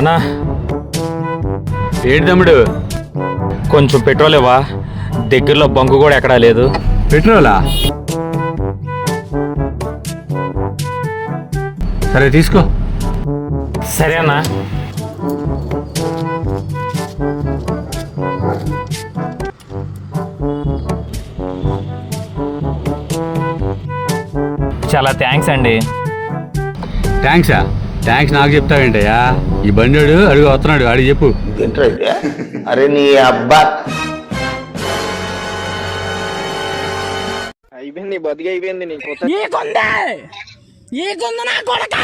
అన్నా ఏంటి తమ్ముడు? కొంచెం పెట్రోల్ ఇవ్వా, దగ్గరలో బంకు కూడా ఎక్కడా లేదు. పెట్రోలా? సరే తీసుకో. సరే అన్నా. చాలా థ్యాంక్స్ అండి. థ్యాంక్సా? థ్యాంక్స్ నాకు చెప్తావేంటయ్యా? ఈ బండోడు అడుగు వస్తున్నాడు, అడిగి చెప్పు. అరే నీ అబ్బా అయిపోయింది, బతికి అయిపోయింది నీకు. ఈ కొందే నా కొడక